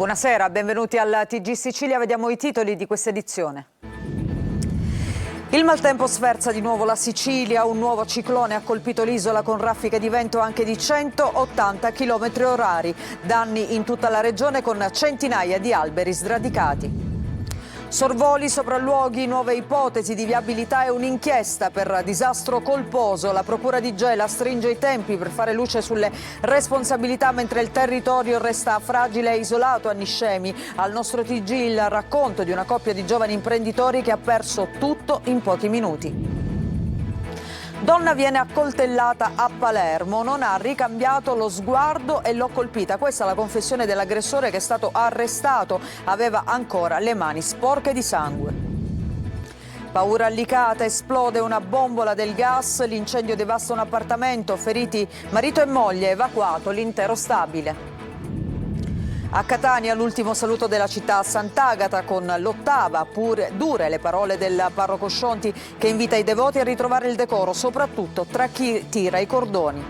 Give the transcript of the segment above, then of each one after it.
Buonasera, benvenuti al TG Sicilia, vediamo i titoli di questa edizione. Il maltempo sferza di nuovo la Sicilia, un nuovo ciclone ha colpito l'isola con raffiche di vento anche di 180 km/h, danni in tutta la regione con centinaia di alberi sradicati. Sorvoli, sopralluoghi, nuove ipotesi di viabilità e un'inchiesta per disastro colposo. La Procura di Gela stringe i tempi per fare luce sulle responsabilità mentre il territorio resta fragile e isolato a Niscemi. Al nostro TG il racconto di una coppia di giovani imprenditori che ha perso tutto in pochi minuti. Donna viene accoltellata a Palermo, non ha ricambiato lo sguardo e l'ho colpita. Questa è la confessione dell'aggressore che è stato arrestato, aveva ancora le mani sporche di sangue. Paura a Licata, esplode una bombola del gas, l'incendio devasta un appartamento, feriti marito e moglie, evacuato l'intero stabile. A Catania l'ultimo saluto della città a Sant'Agata con l'ottava, pure dure le parole del parroco Scionti che invita i devoti a ritrovare il decoro, soprattutto tra chi tira i cordoni.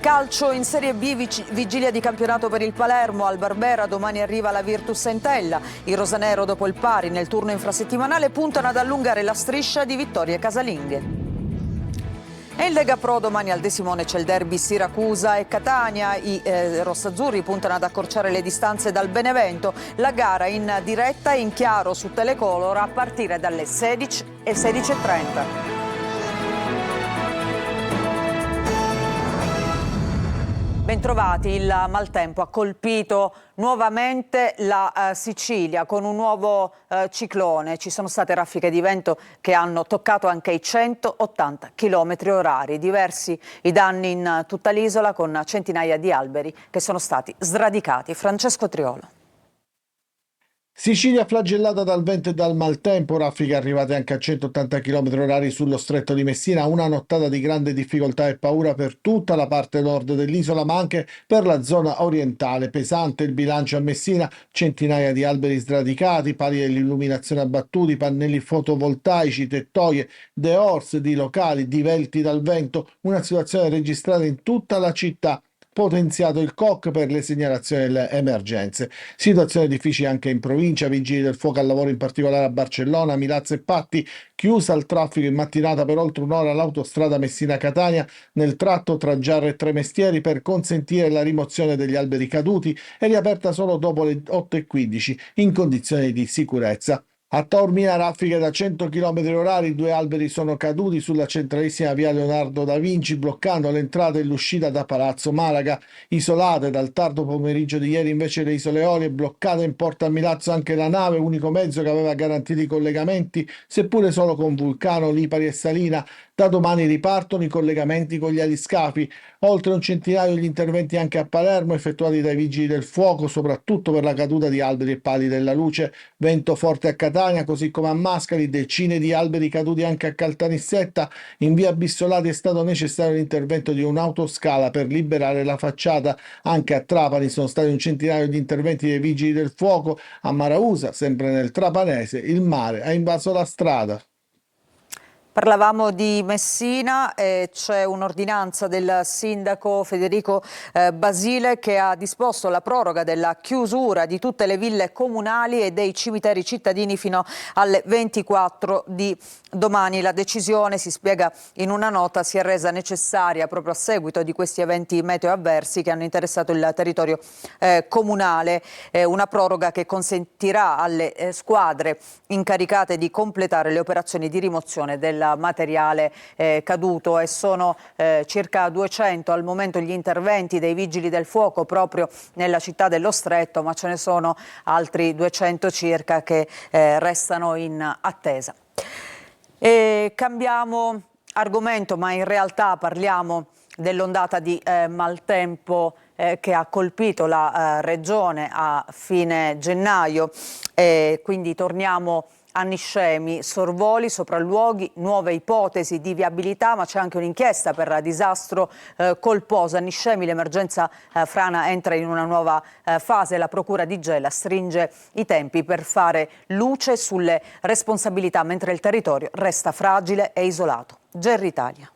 Calcio in Serie B, vigilia di campionato per il Palermo, al Barbera domani arriva la Virtus Entella. I rosanero dopo il pari nel turno infrasettimanale puntano ad allungare la striscia di vittorie casalinghe. E in Lega Pro domani al De Simone c'è il derby Siracusa e Catania, i rossazzurri puntano ad accorciare le distanze dal Benevento, la gara in diretta e in chiaro su Telecolor a partire dalle 16 e 16:30. Bentrovati, il maltempo ha colpito nuovamente la Sicilia con un nuovo ciclone. Ci sono state raffiche di vento che hanno toccato anche i 180 km/h. Diversi i danni in tutta l'isola con centinaia di alberi che sono stati sradicati. Francesco Triolo. Sicilia flagellata dal vento e dal maltempo, raffiche arrivate anche a 180 km/h sullo stretto di Messina, una nottata di grande difficoltà e paura per tutta la parte nord dell'isola, ma anche per la zona orientale. Pesante il bilancio a Messina, centinaia di alberi sradicati, pali dell'illuminazione abbattuti, pannelli fotovoltaici, tettoie, dehors di locali divelti dal vento, una situazione registrata in tutta la città. Potenziato il COC per le segnalazioni delle emergenze. Situazione difficile anche in provincia, vigili del fuoco al lavoro in particolare a Barcellona, Milazzo e Patti, chiusa al traffico in mattinata per oltre un'ora l'autostrada Messina-Catania nel tratto tra Giarre e Tremestieri per consentire la rimozione degli alberi caduti e riaperta solo dopo le 8:15 in condizioni di sicurezza. A Taormina raffiche da 100 km/h, 2 alberi sono caduti sulla centralissima via Leonardo da Vinci, bloccando l'entrata e l'uscita da Palazzo Malaga. Isolate dal tardo pomeriggio di ieri invece le Isole Eolie, bloccata in porto a Milazzo anche la nave, unico mezzo che aveva garantito i collegamenti, seppure solo con Vulcano, Lipari e Salina. Da domani ripartono i collegamenti con gli aliscafi. Oltre un centinaio gli interventi anche a Palermo effettuati dai vigili del fuoco, soprattutto per la caduta di alberi e pali della luce. Vento forte a Catania, così come a Mascali, decine di alberi caduti anche a Caltanissetta. In via Bissolati è stato necessario l'intervento di un'autoscala per liberare la facciata. Anche a Trapani sono stati un centinaio di interventi dei vigili del fuoco. A Marausa, sempre nel Trapanese, il mare ha invaso la strada. Parlavamo di Messina e c'è un'ordinanza del sindaco Federico Basile che ha disposto la proroga della chiusura di tutte le ville comunali e dei cimiteri cittadini fino alle 24 di domani. La decisione, si spiega in una nota, si è resa necessaria proprio a seguito di questi eventi meteo avversi che hanno interessato il territorio comunale. Una proroga che consentirà alle squadre incaricate di completare le operazioni di rimozione del materiale caduto e sono circa 200 al momento gli interventi dei vigili del fuoco proprio nella città dello Stretto, ma ce ne sono altri 200 circa che restano in attesa. E cambiamo argomento, ma in realtà parliamo dell'ondata di maltempo che ha colpito la regione a fine gennaio, quindi torniamo a Niscemi, sorvoli, sopralluoghi, nuove ipotesi di viabilità, ma c'è anche un'inchiesta per disastro colposo. A Niscemi l'emergenza frana entra in una nuova fase, la Procura di Gela stringe i tempi per fare luce sulle responsabilità mentre il territorio resta fragile e isolato. GR Italia.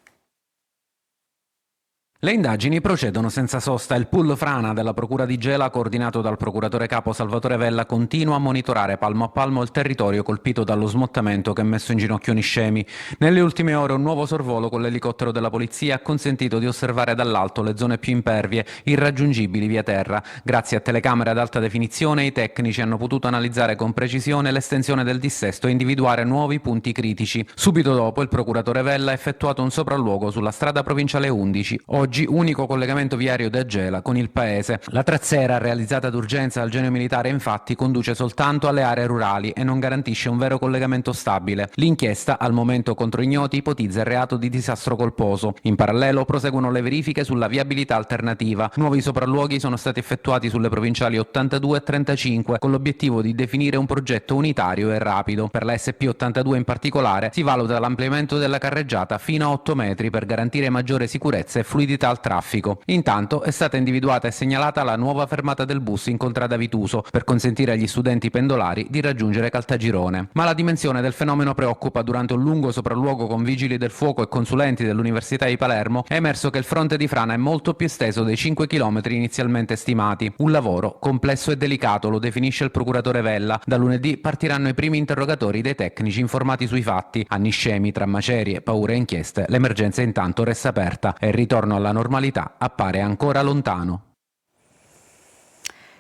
Le indagini procedono senza sosta. Il pool frana della Procura di Gela, coordinato dal procuratore capo Salvatore Vella, continua a monitorare palmo a palmo il territorio colpito dallo smottamento che ha messo in ginocchio Niscemi. Nelle ultime ore un nuovo sorvolo con l'elicottero della polizia ha consentito di osservare dall'alto le zone più impervie, irraggiungibili via terra. Grazie a telecamere ad alta definizione i tecnici hanno potuto analizzare con precisione l'estensione del dissesto e individuare nuovi punti critici. Subito dopo il procuratore Vella ha effettuato un sopralluogo sulla strada provinciale 11. Oggi unico collegamento viario da Gela con il paese. La trazzera, realizzata d'urgenza dal genio militare, infatti conduce soltanto alle aree rurali e non garantisce un vero collegamento stabile. L'inchiesta, al momento contro ignoti, ipotizza il reato di disastro colposo. In parallelo proseguono le verifiche sulla viabilità alternativa. Nuovi sopralluoghi sono stati effettuati sulle provinciali 82 e 35 con l'obiettivo di definire un progetto unitario e rapido. Per la SP82 in particolare si valuta l'ampliamento della carreggiata fino a 8 metri per garantire maggiore sicurezza e fluidità al traffico. Intanto è stata individuata e segnalata la nuova fermata del bus in Contrada Vituso per consentire agli studenti pendolari di raggiungere Caltagirone. Ma la dimensione del fenomeno preoccupa. Durante un lungo sopralluogo con vigili del fuoco e consulenti dell'Università di Palermo è emerso che il fronte di frana è molto più esteso dei 5 km inizialmente stimati. Un lavoro complesso e delicato, lo definisce il procuratore Vella. Da lunedì partiranno i primi interrogatori dei tecnici informati sui fatti. A Niscemi, tra macerie, paure e inchieste, l'emergenza intanto resta aperta e il ritorno alla normalità appare ancora lontano.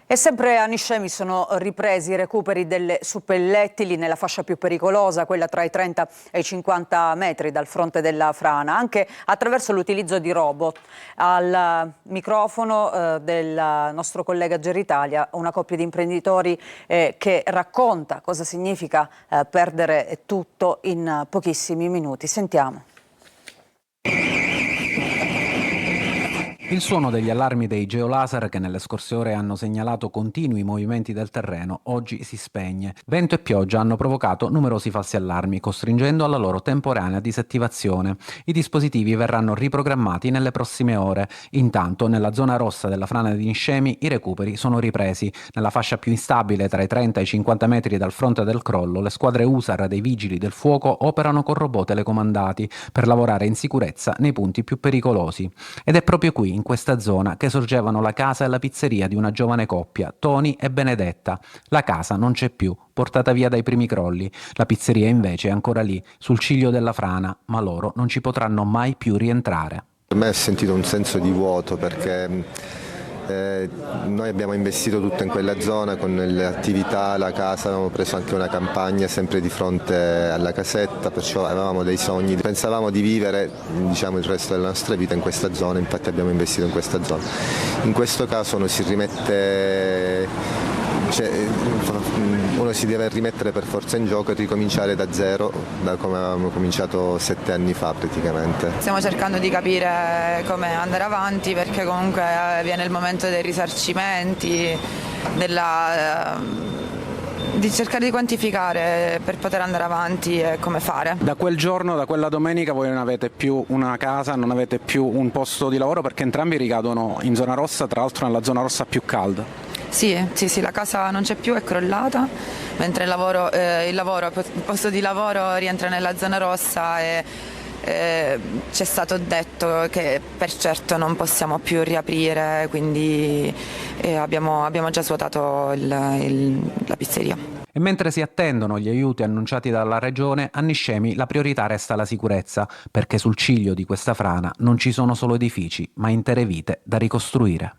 E sempre a Niscemi sono ripresi i recuperi delle suppellettili nella fascia più pericolosa, quella tra i 30 e i 50 metri dal fronte della frana, anche attraverso l'utilizzo di robot. Al microfono del nostro collega Geritalia, una coppia di imprenditori che racconta cosa significa perdere tutto in pochissimi minuti. Sentiamo. Il suono degli allarmi dei geolaser che nelle scorse ore hanno segnalato continui movimenti del terreno oggi si spegne. Vento e pioggia hanno provocato numerosi falsi allarmi, costringendo alla loro temporanea disattivazione. I dispositivi verranno riprogrammati nelle prossime ore. Intanto, nella zona rossa della frana di Niscemi, i recuperi sono ripresi. Nella fascia più instabile, tra i 30 e i 50 metri dal fronte del crollo, le squadre USAR dei vigili del fuoco operano con robot telecomandati per lavorare in sicurezza nei punti più pericolosi. Ed è proprio qui, in questa zona, che sorgevano la casa e la pizzeria di una giovane coppia, Tony e Benedetta. La casa non c'è più, portata via dai primi crolli. La pizzeria invece è ancora lì, sul ciglio della frana, ma loro non ci potranno mai più rientrare. Per me ho sentito un senso di vuoto perché noi abbiamo investito tutto in quella zona con le attività, la casa, avevamo preso anche una campagna sempre di fronte alla casetta, perciò avevamo dei sogni, pensavamo di vivere il resto della nostra vita in questa zona, infatti abbiamo investito in questa zona. In questo caso uno si rimette, uno si deve rimettere per forza in gioco e ricominciare da zero, da come avevamo cominciato 7 anni fa praticamente. Stiamo cercando di capire come andare avanti perché comunque viene il momento dei risarcimenti, di cercare di quantificare per poter andare avanti e come fare. Da quel giorno, da quella domenica, voi non avete più una casa, non avete più un posto di lavoro perché entrambi ricadono in zona rossa, tra l'altro nella zona rossa più calda. Sì, la casa non c'è più, è crollata, mentre il posto di lavoro rientra nella zona rossa e ci è stato detto che per certo non possiamo più riaprire, quindi abbiamo già svuotato la pizzeria. E mentre si attendono gli aiuti annunciati dalla regione, a Niscemi la priorità resta la sicurezza, perché sul ciglio di questa frana non ci sono solo edifici, ma intere vite da ricostruire.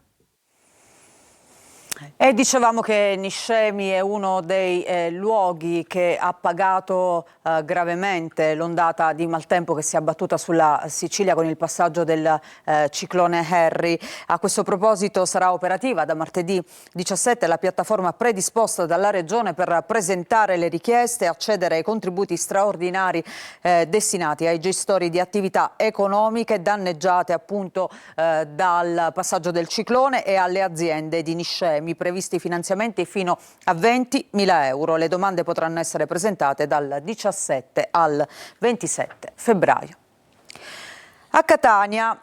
E dicevamo che Niscemi è uno dei luoghi che ha pagato gravemente l'ondata di maltempo che si è abbattuta sulla Sicilia con il passaggio del ciclone Harry. A questo proposito sarà operativa da martedì 17 la piattaforma predisposta dalla Regione per presentare le richieste e accedere ai contributi straordinari destinati ai gestori di attività economiche danneggiate appunto dal passaggio del ciclone e alle aziende di Niscemi. Previsti finanziamenti fino a 20.000 euro. Le domande potranno essere presentate dal 17 al 27 febbraio. A Catania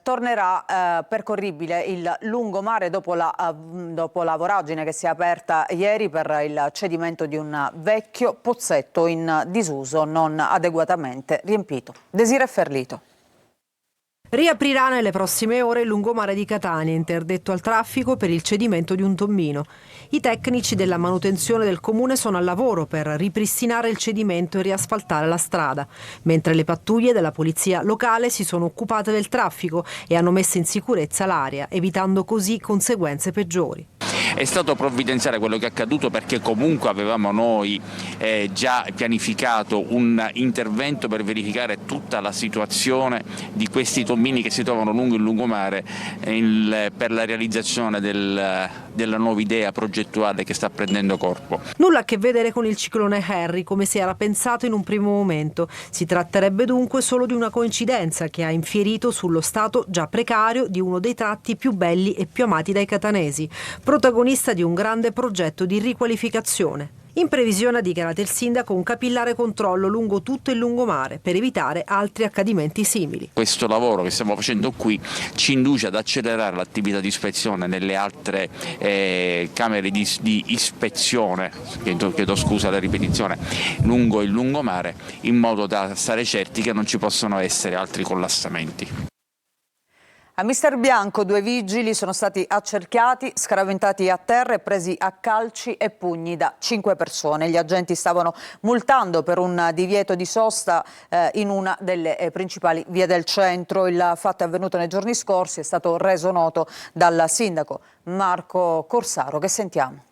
tornerà percorribile il lungomare dopo la voragine che si è aperta ieri per il cedimento di un vecchio pozzetto in disuso non adeguatamente riempito. Desiree Ferlito. Riaprirà nelle prossime ore il lungomare di Catania, interdetto al traffico per il cedimento di un tombino. I tecnici della manutenzione del comune sono al lavoro per ripristinare il cedimento e riasfaltare la strada, mentre le pattuglie della polizia locale si sono occupate del traffico e hanno messo in sicurezza l'area, evitando così conseguenze peggiori. È stato provvidenziale quello che è accaduto, perché comunque avevamo noi già pianificato un intervento per verificare tutta la situazione di questi tombini che si trovano lungo il lungomare per la realizzazione della nuova idea progettuale che sta prendendo corpo. Nulla a che vedere con il ciclone Harry, come si era pensato in un primo momento. Si tratterebbe dunque solo di una coincidenza che ha infierito sullo stato già precario di uno dei tratti più belli e più amati dai catanesi, protagonista di un grande progetto di riqualificazione. In previsione, ha dichiarato il sindaco, un capillare controllo lungo tutto il lungomare per evitare altri accadimenti simili. Questo lavoro che stiamo facendo qui ci induce ad accelerare l'attività di ispezione nelle altre camere di ispezione, chiedo scusa la ripetizione, lungo il lungomare, in modo da stare certi che non ci possano essere altri collassamenti. A Mister Bianco 2 vigili sono stati accerchiati, scaraventati a terra e presi a calci e pugni da 5 persone. Gli agenti stavano multando per un divieto di sosta in una delle principali vie del centro. Il fatto è avvenuto nei giorni scorsi, è stato reso noto dal sindaco Marco Corsaro, che sentiamo.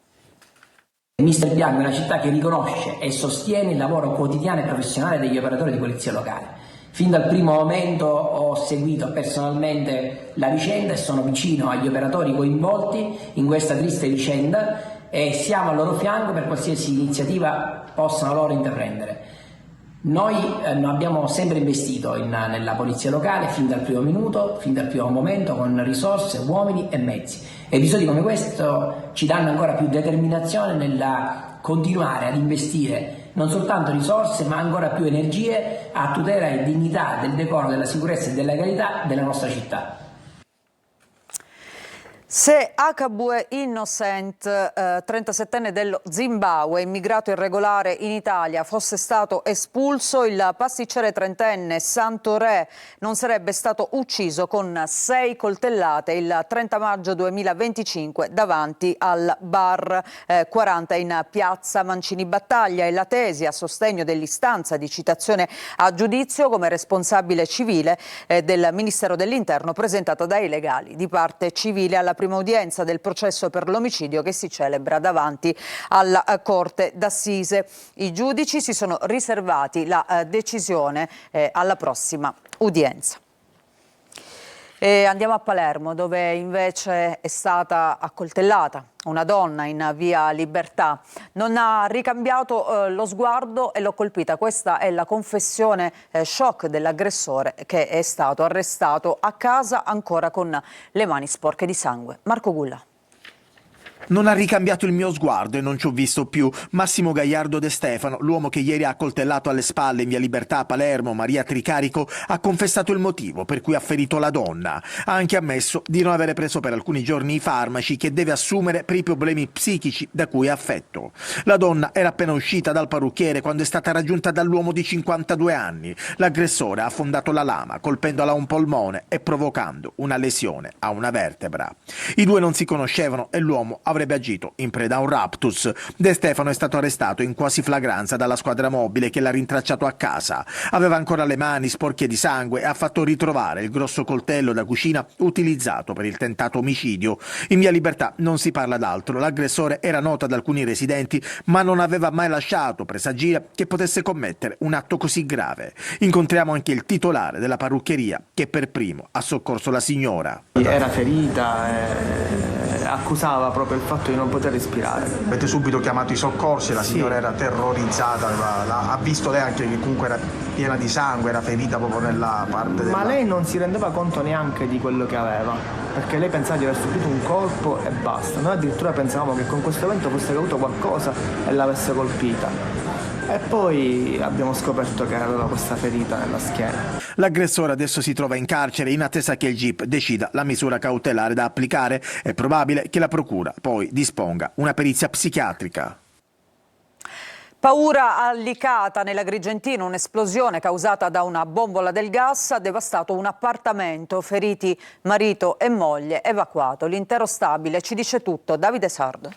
Mister Bianco è una città che riconosce e sostiene il lavoro quotidiano e professionale degli operatori di polizia locale. Fin dal primo momento ho seguito personalmente la vicenda e sono vicino agli operatori coinvolti in questa triste vicenda e siamo al loro fianco per qualsiasi iniziativa possano loro intraprendere. Noi abbiamo sempre investito nella polizia locale fin dal primo minuto, fin dal primo momento, con risorse, uomini e mezzi. Episodi come questo ci danno ancora più determinazione nella continuare ad investire non soltanto risorse ma ancora più energie a tutela e dignità del decoro, della sicurezza e della legalità della nostra città. Se Akabue Innocent, 37enne dello Zimbabwe, immigrato irregolare in Italia, fosse stato espulso, il pasticcere trentenne Santoré non sarebbe stato ucciso con 6 coltellate il 30 maggio 2025 davanti al bar 40 in piazza Mancini Battaglia. E la tesi a sostegno dell'istanza di citazione a giudizio come responsabile civile del Ministero dell'Interno presentata dai legali di parte civile alla prima udienza del processo per l'omicidio che si celebra davanti alla Corte d'Assise. I giudici si sono riservati la decisione alla prossima udienza. E andiamo a Palermo, dove invece è stata accoltellata una donna in via Libertà. Non ha ricambiato lo sguardo e l'ho colpita. Questa è la confessione shock dell'aggressore, che è stato arrestato a casa ancora con le mani sporche di sangue. Marco Gulla. Non ha ricambiato il mio sguardo e non ci ho visto più. Massimo Gagliardo De Stefano, l'uomo che ieri ha accoltellato alle spalle in via Libertà a Palermo Maria Tricarico, ha confessato il motivo per cui ha ferito la donna. Ha anche ammesso di non avere preso per alcuni giorni i farmaci che deve assumere per i problemi psichici da cui è affetto. La donna era appena uscita dal parrucchiere quando è stata raggiunta dall'uomo di 52 anni. L'aggressore ha affondato la lama colpendola a un polmone e provocando una lesione a una vertebra. I due non si conoscevano e l'uomo avrebbe agito in preda a un raptus. De Stefano è stato arrestato in quasi flagranza dalla squadra mobile che l'ha rintracciato a casa. Aveva ancora le mani sporche di sangue e ha fatto ritrovare il grosso coltello da cucina utilizzato per il tentato omicidio. In via Libertà non si parla d'altro. L'aggressore era noto ad alcuni residenti ma non aveva mai lasciato presagire che potesse commettere un atto così grave. Incontriamo anche il titolare della parruccheria che per primo ha soccorso la signora. Era ferita e accusava proprio il fatto di non poter respirare. Avete subito chiamato i soccorsi, la signora era terrorizzata, ha visto lei anche che comunque era piena di sangue, era ferita proprio nella parte Ma lei non si rendeva conto neanche di quello che aveva, perché lei pensava di aver subito un colpo e basta. Noi addirittura pensavamo che con questo evento fosse caduto qualcosa e l'avesse colpita. E poi abbiamo scoperto che aveva questa ferita nella schiena. L'aggressore adesso si trova in carcere in attesa che il GIP decida la misura cautelare da applicare. È probabile che la procura poi disponga una perizia psichiatrica. Paura a Licata, nell'Agrigentino, un'esplosione causata da una bombola del gas ha devastato un appartamento, feriti marito e moglie, evacuato l'intero stabile. Ci dice tutto Davide Sardo.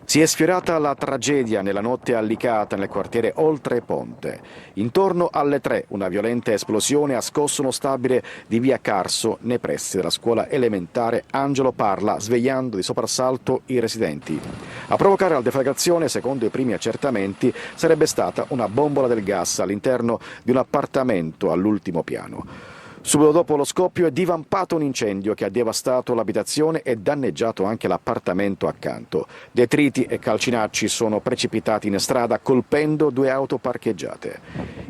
Si è sfiorata la tragedia nella notte a Licata, nel quartiere Oltreponte. Intorno alle 3 una violenta esplosione ha scosso uno stabile di via Carso, nei pressi della scuola elementare Angelo Parla, svegliando di soprassalto i residenti. A provocare la deflagrazione, secondo i primi accertamenti, sarebbe stata una bombola del gas all'interno di un appartamento all'ultimo piano. Subito dopo lo scoppio è divampato un incendio che ha devastato l'abitazione e danneggiato anche l'appartamento accanto. Detriti e calcinacci sono precipitati in strada colpendo 2 auto parcheggiate.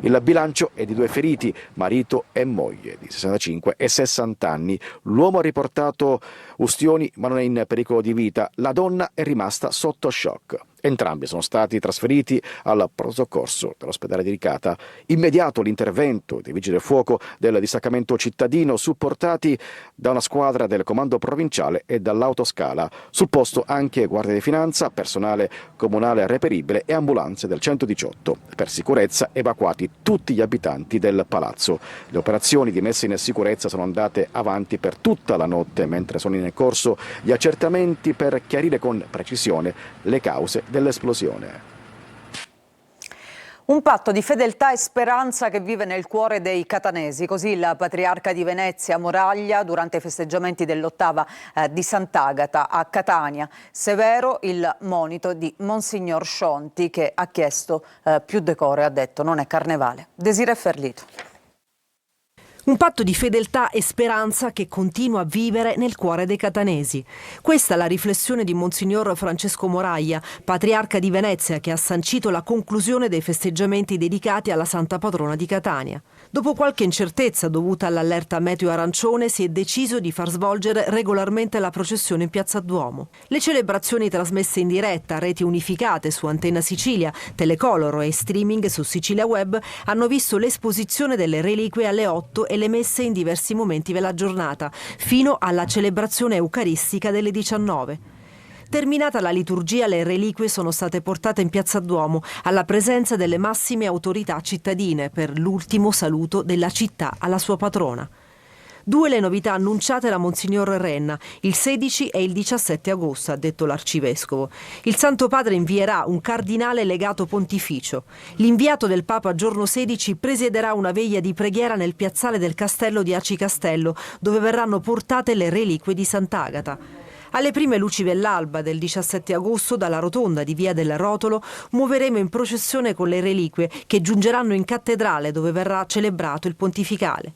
Il bilancio è di 2 feriti, marito e moglie di 65 e 60 anni. L'uomo ha riportato ustioni ma non è in pericolo di vita. La donna è rimasta sotto shock. Entrambi sono stati trasferiti al pronto soccorso dell'ospedale di Licata. Immediato l'intervento dei vigili del fuoco del distaccamento cittadino, supportati da una squadra del comando provinciale e dall'autoscala. Sul posto anche guardia di finanza, personale comunale reperibile e ambulanze del 118. Per sicurezza evacuati tutti gli abitanti del palazzo. Le operazioni di messa in sicurezza sono andate avanti per tutta la notte, mentre sono in corso gli accertamenti per chiarire con precisione le cause dell'esplosione. Un patto di fedeltà e speranza che vive nel cuore dei catanesi, così il patriarca di Venezia Moraglia durante i festeggiamenti dell'8ª di Sant'Agata a Catania. Severo il monito di Monsignor Scionti, che ha chiesto più decoro e ha detto non è carnevale. Desiree Ferlito. Un patto di fedeltà e speranza che continua a vivere nel cuore dei catanesi. Questa è la riflessione di Monsignor Francesco Moraglia, patriarca di Venezia, che ha sancito la conclusione dei festeggiamenti dedicati alla Santa Patrona di Catania. Dopo qualche incertezza dovuta all'allerta meteo arancione, si è deciso di far svolgere regolarmente la processione in Piazza Duomo. Le celebrazioni trasmesse in diretta, reti unificate su Antenna Sicilia, Telecolor e streaming su Sicilia Web hanno visto l'esposizione delle reliquie alle 8 e le messe in diversi momenti della giornata, fino alla celebrazione eucaristica delle 19. Terminata la liturgia, le reliquie sono state portate in Piazza Duomo alla presenza delle massime autorità cittadine per l'ultimo saluto della città alla sua patrona. 2 le novità annunciate da Monsignor Renna, il 16 e il 17 agosto, ha detto l'arcivescovo. Il Santo Padre invierà un cardinale legato pontificio. L'inviato del Papa giorno 16 presiederà una veglia di preghiera nel piazzale del castello di Aci Castello, dove verranno portate le reliquie di Sant'Agata. Alle prime luci dell'alba del 17 agosto, dalla rotonda di Via del Rotolo, muoveremo in processione con le reliquie che giungeranno in cattedrale, dove verrà celebrato il pontificale.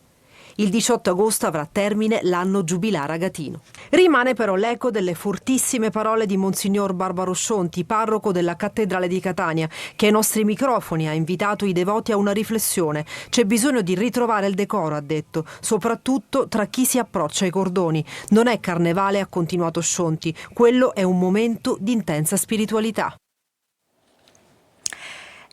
Il 18 agosto avrà termine l'anno giubilare agatino. Rimane però l'eco delle fortissime parole di Monsignor Barbaro Scionti, parroco della Cattedrale di Catania, che ai nostri microfoni ha invitato i devoti a una riflessione. C'è bisogno di ritrovare il decoro, ha detto, soprattutto tra chi si approccia ai cordoni. Non è carnevale, ha continuato Scionti, quello è un momento di intensa spiritualità.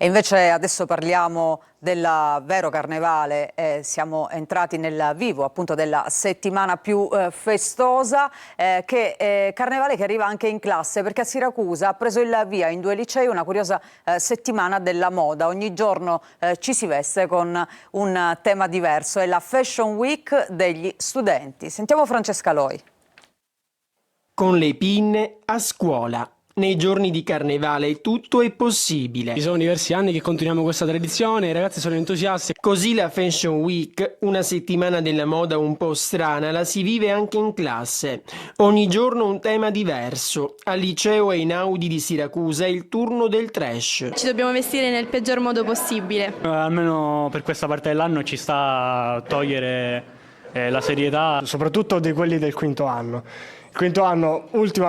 E invece adesso parliamo del vero carnevale, siamo entrati nel vivo appunto della settimana più festosa, carnevale che arriva anche in classe, perché a Siracusa ha preso il via in 2 licei una curiosa settimana della moda. Ogni giorno ci si veste con un tema diverso, è la Fashion Week degli studenti. Sentiamo Francesca Loi. Con le pinne a scuola. Nei giorni di carnevale tutto è possibile. Ci sono diversi anni che continuiamo questa tradizione, i ragazzi sono entusiasti. Così la Fashion Week, una settimana della moda un po' strana, la si vive anche in classe. Ogni giorno un tema diverso. Al liceo Einaudi di Siracusa è il turno del trash. Ci dobbiamo vestire nel peggior modo possibile. Almeno per questa parte dell'anno ci sta a togliere la serietà. Soprattutto di quelli del quinto anno. Il quinto anno, ultimo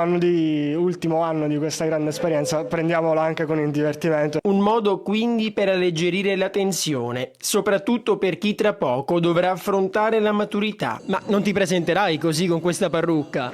anno di questa grande esperienza, prendiamolo anche con il divertimento. Un modo quindi per alleggerire la tensione, soprattutto per chi tra poco dovrà affrontare la maturità. Ma non ti presenterai così con questa parrucca?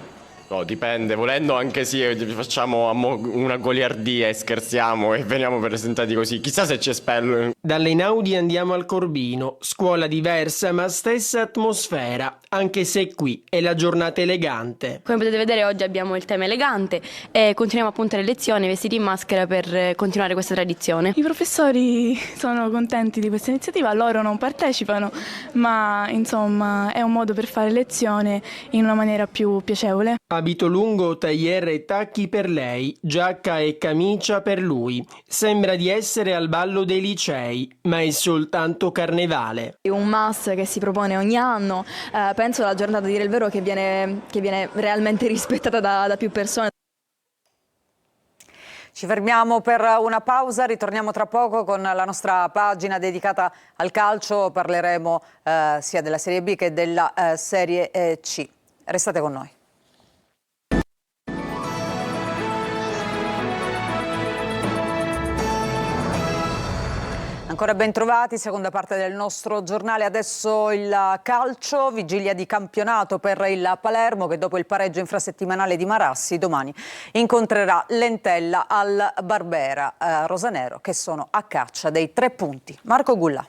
No, dipende, volendo anche sì, facciamo una goliardia e scherziamo e veniamo presentati così, chissà se ci espellono. Dall'Einaudi andiamo al Corbino, scuola diversa ma stessa atmosfera, anche se qui è la giornata elegante. Come potete vedere oggi abbiamo il tema elegante e continuiamo appunto le lezioni vestiti in maschera per continuare questa tradizione. I professori sono contenti di questa iniziativa, loro non partecipano, ma insomma è un modo per fare lezione in una maniera più piacevole. Abito lungo, tagliere e tacchi per lei, giacca e camicia per lui. Sembra di essere al ballo dei licei, ma è soltanto carnevale. È un must che si propone ogni anno, penso la giornata, a dire il vero, che viene realmente rispettata da più persone. Ci fermiamo per una pausa, ritorniamo tra poco con la nostra pagina dedicata al calcio, parleremo sia della Serie B che della Serie C. Restate con noi. Ancora ben trovati, seconda parte del nostro giornale. Adesso il calcio, vigilia di campionato per il Palermo che dopo il pareggio infrasettimanale di Marassi domani incontrerà l'Entella al Barbera Rosanero, che sono a caccia dei 3 punti. Marco Gullà.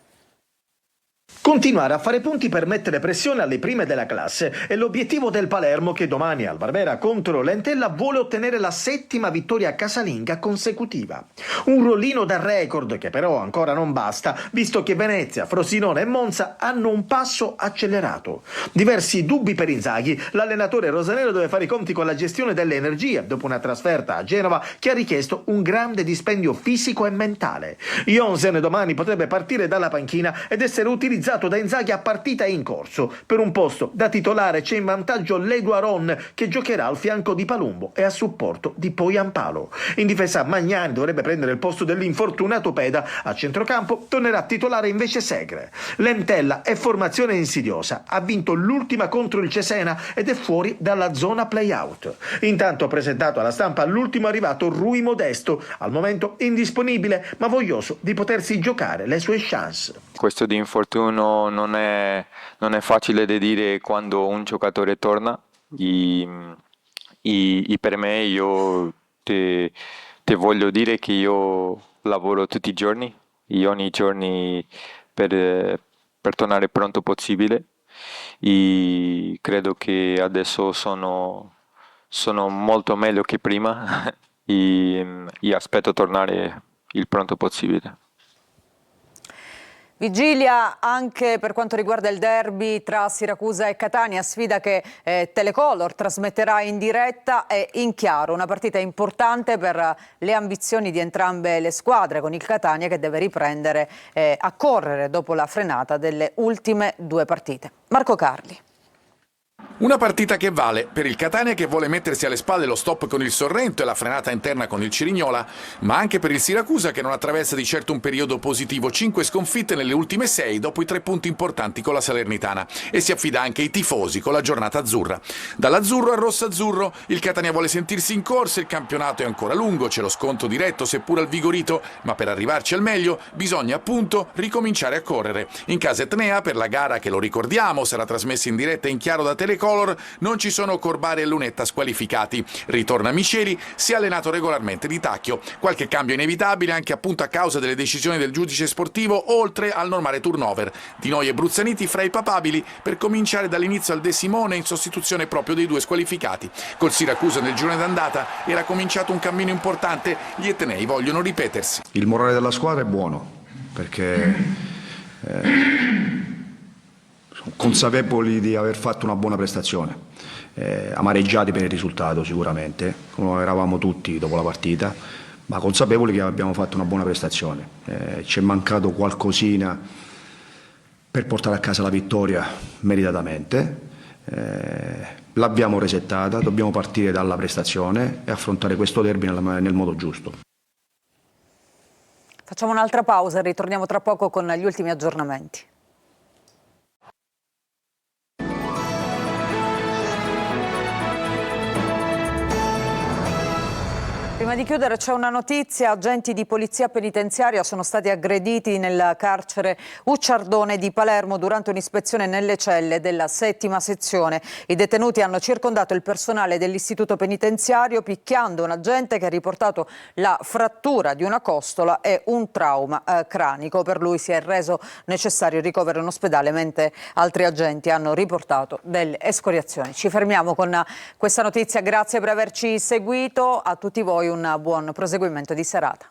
Continuare a fare punti per mettere pressione alle prime della classe è l'obiettivo del Palermo, che domani al Barbera contro l'Entella vuole ottenere la 7ª vittoria casalinga consecutiva. Un rollino da record che però ancora non basta, visto che Venezia, Frosinone e Monza hanno un passo accelerato. Diversi dubbi per Inzaghi, l'allenatore rosanero deve fare i conti con la gestione delle energie dopo una trasferta a Genova che ha richiesto un grande dispendio fisico e mentale. Jonsen domani potrebbe partire dalla panchina ed essere utilizzato da Inzaghi a partita in corso. Per un posto da titolare c'è in vantaggio Ledu Aron, che giocherà al fianco di Palumbo e a supporto di Poyampalo. In difesa Magnani dovrebbe prendere il posto dell'infortunato Peda, a centrocampo tornerà titolare invece Segre. L'Entella è formazione insidiosa, ha vinto l'ultima contro il Cesena ed è fuori dalla zona play-out. Intanto ha presentato alla stampa l'ultimo arrivato Rui Modesto, al momento indisponibile ma voglioso di potersi giocare le sue chance. Questo di infortunio non è facile da dire quando un giocatore torna e per me io ti voglio dire che io lavoro tutti i giorni e ogni giorno per tornare pronto possibile e credo che adesso sono molto meglio che prima e aspetto tornare il pronto possibile. Vigilia anche per quanto riguarda il derby tra Siracusa e Catania, sfida che Telecolor trasmetterà in diretta e in chiaro, una partita importante per le ambizioni di entrambe le squadre, con il Catania che deve riprendere a correre dopo la frenata delle ultime 2 partite. Marco Carli. Una partita che vale per il Catania, che vuole mettersi alle spalle lo stop con il Sorrento e la frenata interna con il Cerignola, ma anche per il Siracusa, che non attraversa di certo un periodo positivo, 5 sconfitte nelle ultime 6 dopo i 3 punti importanti con la Salernitana, e si affida anche ai tifosi con la giornata azzurra. Dall'azzurro al rosso-azzurro il Catania vuole sentirsi in corsa, il campionato è ancora lungo, c'è lo scontro diretto seppur alvigorito, ma per arrivarci al meglio bisogna appunto ricominciare a correre. In casa Etnea, per la gara che, lo ricordiamo, sarà trasmessa in diretta e in chiaro da Telecolor, non ci sono Corbari e Lunetta squalificati. Ritorna Misceli, si è allenato regolarmente di tacchio. Qualche cambio inevitabile anche appunto a causa delle decisioni del giudice sportivo, oltre al normale turnover. Di Noi e Bruzzaniti fra i papabili per cominciare dall'inizio al De Simone in sostituzione proprio dei 2 squalificati. Col Siracusa nel girone d'andata era cominciato un cammino importante, gli etnei vogliono ripetersi. Il morale della squadra è buono perché consapevoli di aver fatto una buona prestazione, amareggiati per il risultato sicuramente, come eravamo tutti dopo la partita, ma consapevoli che abbiamo fatto una buona prestazione. Ci è mancato qualcosina per portare a casa la vittoria meritatamente, l'abbiamo resettata, dobbiamo partire dalla prestazione e affrontare questo derby nel modo giusto. Facciamo un'altra pausa e ritorniamo tra poco con gli ultimi aggiornamenti. Prima di chiudere c'è una notizia: agenti di polizia penitenziaria sono stati aggrediti nel carcere Ucciardone di Palermo durante un'ispezione nelle celle della 7ª sezione. I detenuti hanno circondato il personale dell'istituto penitenziario picchiando un agente che ha riportato la frattura di una costola e un trauma cranico. Per lui si è reso necessario il ricovero in ospedale, mentre altri agenti hanno riportato delle escoriazioni. Ci fermiamo con questa notizia, grazie per averci seguito, a tutti voi un buon proseguimento di serata.